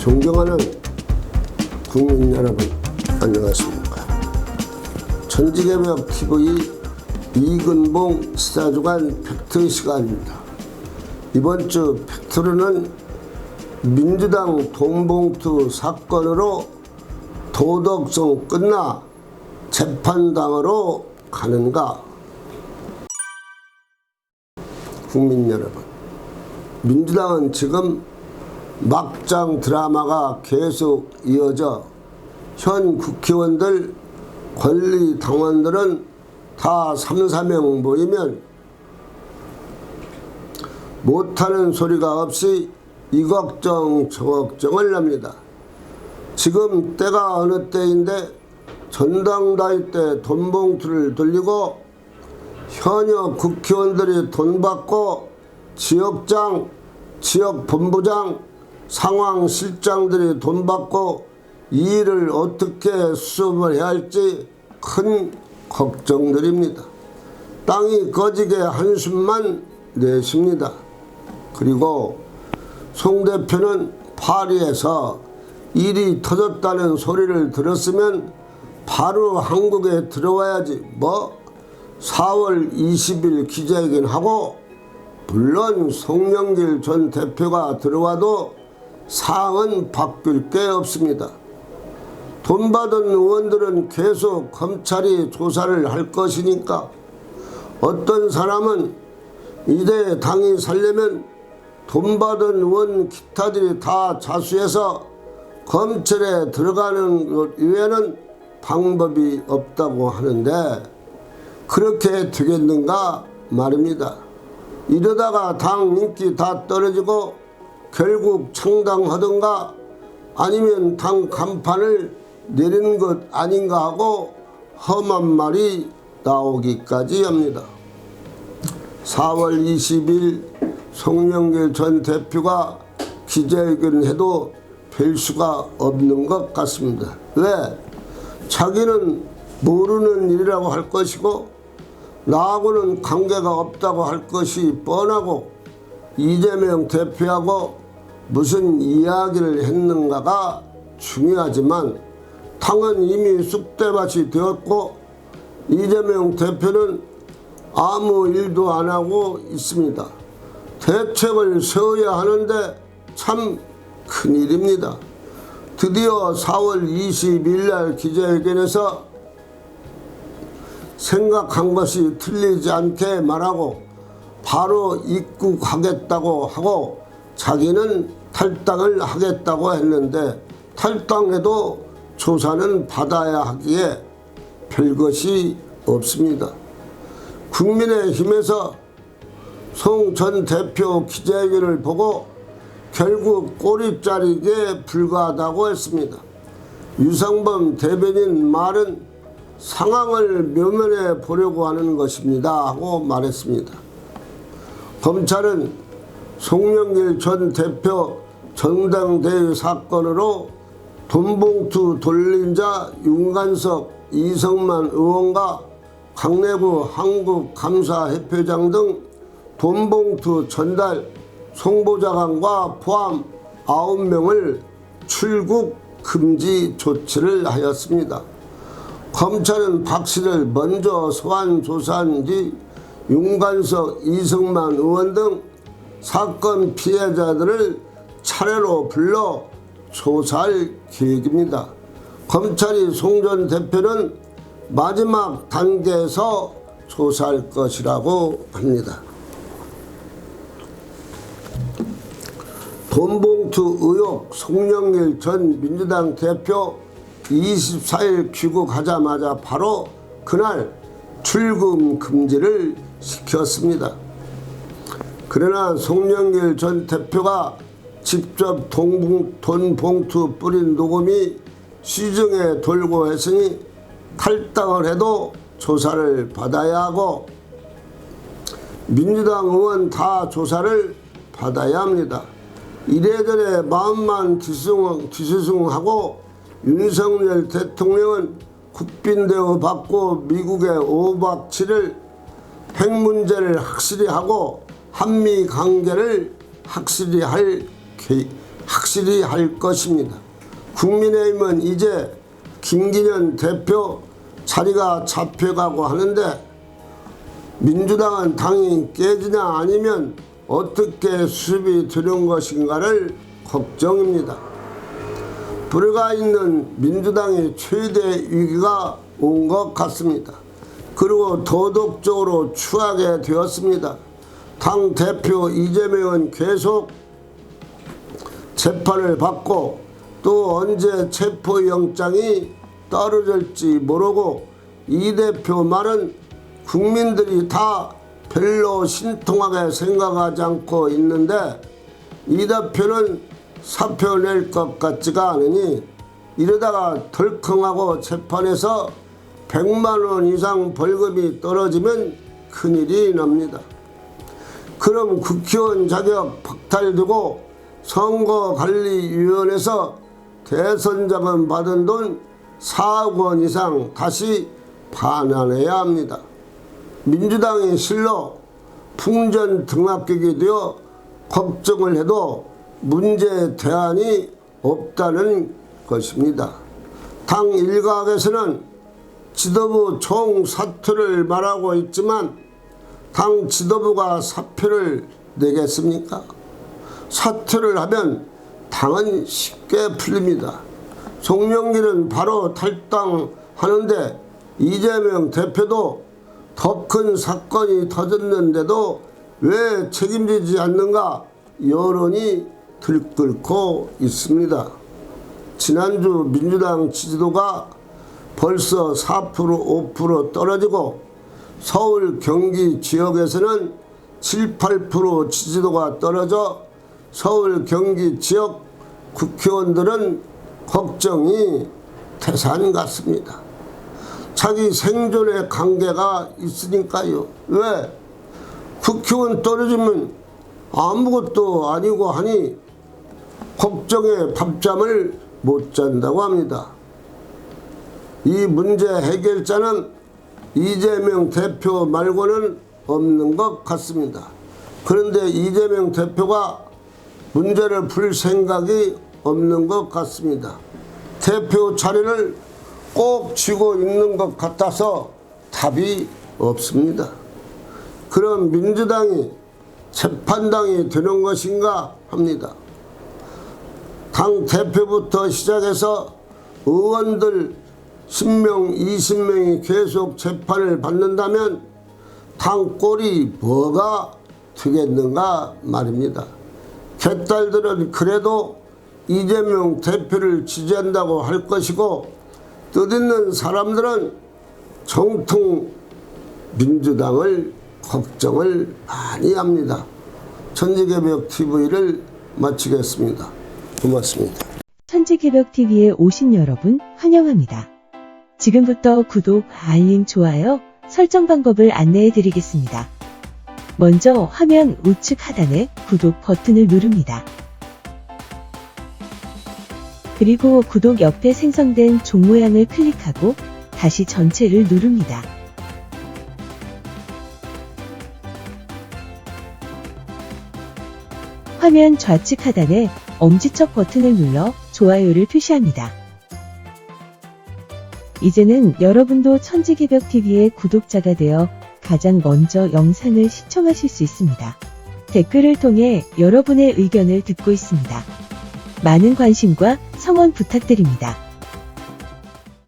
존경하는 국민 여러분, 안녕하십니까. 천지개벽TV 이근봉 시사주간 팩트 시간입니다. 이번 주 팩트로는 민주당 돈봉투 사건으로 도덕성 끝나 재판당으로 가는가. 국민 여러분, 민주당은 지금 막장 드라마가 계속 이어져 현 국회의원들, 권리당원들은 다 3-4명 모이면 못하는 소리가 없이 이 걱정 저 걱정을 합니다. 지금 때가 어느 때인데 전당다리 때 돈봉투를 돌리고 현역 국회의원들이 돈 받고 지역장, 지역본부장, 상황실장들이 돈 받고 이 일을 어떻게 수습을 해야 할지 큰 걱정들입니다. 땅이 꺼지게 한숨만 내쉽니다. 그리고 송 대표는 파리에서 일이 터졌다는 소리를 들었으면 바로 한국에 들어와야지 뭐 4월 20일 기자회견하고, 물론 송영길 전 대표가 들어와도 사항은 바뀔 게 없습니다. 돈 받은 의원들은 계속 검찰이 조사를 할 것이니까 어떤 사람은 이제 당이 살려면 돈 받은 의원 기타들이 다 자수해서 검찰에 들어가는 것 이외에는 방법이 없다고 하는데 그렇게 되겠는가 말입니다. 이러다가 당 인기 다 떨어지고 결국 창당하든가 아니면 당 간판을 내리는 것 아닌가 하고 험한 말이 나오기까지 합니다. 4월 20일 송영길 전 대표가 기자회견해도 별 수가 없는 것 같습니다. 왜? 자기는 모르는 일이라고 할 것이고 나하고는 관계가 없다고 할 것이 뻔하고 이재명 대표하고 무슨 이야기를 했는가가 중요하지만 당은 이미 쑥대밭이 되었고 이재명 대표는 아무 일도 안 하고 있습니다. 대책을 세워야 하는데 참 큰일입니다. 드디어 4월 20일 날 기자회견에서 생각한 것이 틀리지 않게 말하고 바로 입국하겠다고 하고 자기는 탈당을 하겠다고 했는데 탈당해도 조사는 받아야 하기에 별것이 없습니다. 국민의힘에서 송 전 대표 기자회견을 보고 결국 꼬리 자르기에 불과하다고 했습니다. 유상범 대변인 말은 상황을 묘면해 보려고 하는 것입니다 하고 말했습니다. 검찰은 송영길 전 대표 전당대회 사건으로 돈봉투 돌린 자 윤관석, 이성만 의원과 강내구 한국감사협회장 등 돈봉투 전달 송보자관과 포함 9명을 출국 금지 조치를 하였습니다. 검찰은 박 씨를 먼저 소환 조사한 뒤 윤관석, 이성만 의원 등 사건 피해자들을 차례로 불러 조사할 계획입니다. 검찰이 송 전 대표는 마지막 단계에서 조사할 것이라고 합니다. 돈봉투 의혹 송영길 전 민주당 대표 24일 귀국하자마자 바로 그날 출금 금지를 시켰습니다. 그러나 송영길 전 대표가 직접 돈봉투 뿌린 녹음이 시중에 돌고 했으니 탈당을 해도 조사를 받아야 하고 민주당 의원 다 조사를 받아야 합니다. 이래저래 마음만 뒤숭숭하고 윤석열 대통령은 국빈대우 받고 미국의 5박 7일 핵 문제를 확실히 하고 한미 관계를 확실히 확실히 할 것입니다. 국민의힘은 이제 김기현 대표 자리가 잡혀가고 하는데 민주당은 당이 깨지냐 아니면 어떻게 수습이 되는 것인가를 걱정입니다. 불가 있는 민주당의 최대 위기가 온 것 같습니다. 그리고 도덕적으로 추하게 되었습니다. 당 대표 이재명은 계속 재판을 받고 또 언제 체포영장이 떨어질지 모르고 이 대표 말은 국민들이 다 별로 신통하게 생각하지 않고 있는데 이 대표는 사표 낼 것 같지가 않으니 이러다가 덜컹하고 재판에서 100만 원 이상 벌금이 떨어지면 큰일이 납니다. 그럼 국회의원 자격 박탈되고 선거관리위원회에서 대선 자금 받은 돈 4억 원 이상 다시 반환해야 합니다. 민주당이 실로 풍전 등락객이 되어 걱정을 해도 문제 대안이 없다는 것입니다. 당 일각에서는 지도부 총사퇴를 말하고 있지만 당 지도부가 사표를 내겠습니까? 사퇴를 하면 당은 쉽게 풀립니다. 송영길은 바로 탈당하는데 이재명 대표도 더 큰 사건이 터졌는데도 왜 책임지지 않는가 여론이 들끓고 있습니다. 지난주 민주당 지지도가 벌써 4%, 5% 떨어지고 서울, 경기 지역에서는 7, 8% 지지도가 떨어져 서울, 경기 지역 국회의원들은 걱정이 태산 같습니다. 자기 생존의 관계가 있으니까요. 왜? 국회의원 떨어지면 아무것도 아니고 하니 걱정에 밤잠을 못 잔다고 합니다. 이 문제 해결자는 이재명 대표 말고는 없는 것 같습니다. 그런데 이재명 대표가 문제를 풀 생각이 없는 것 같습니다. 대표 자리를 꼭 쥐고 있는 것 같아서 답이 없습니다. 그럼 민주당이 재판당이 되는 것인가 합니다. 당 대표부터 시작해서 의원들 10명, 20명이 계속 재판을 받는다면 당 꼴이 뭐가 되겠는가 말입니다. 개딸들은 그래도 이재명 대표를 지지한다고 할 것이고 뜻있는 사람들은 정통 민주당을 걱정을 많이 합니다. 천지개벽TV를 마치겠습니다. 고맙습니다. 천지개벽TV에 오신 여러분 환영합니다. 지금부터 구독, 알림, 좋아요, 설정 방법을 안내해 드리겠습니다. 먼저 화면 우측 하단에 구독 버튼을 누릅니다. 그리고 구독 옆에 생성된 종 모양을 클릭하고 다시 전체를 누릅니다. 화면 좌측 하단에 엄지척 버튼을 눌러 좋아요를 표시합니다. 이제는 여러분도 천지개벽TV의 구독자가 되어 가장 먼저 영상을 시청하실 수 있습니다. 댓글을 통해 여러분의 의견을 듣고 있습니다. 많은 관심과 성원 부탁드립니다.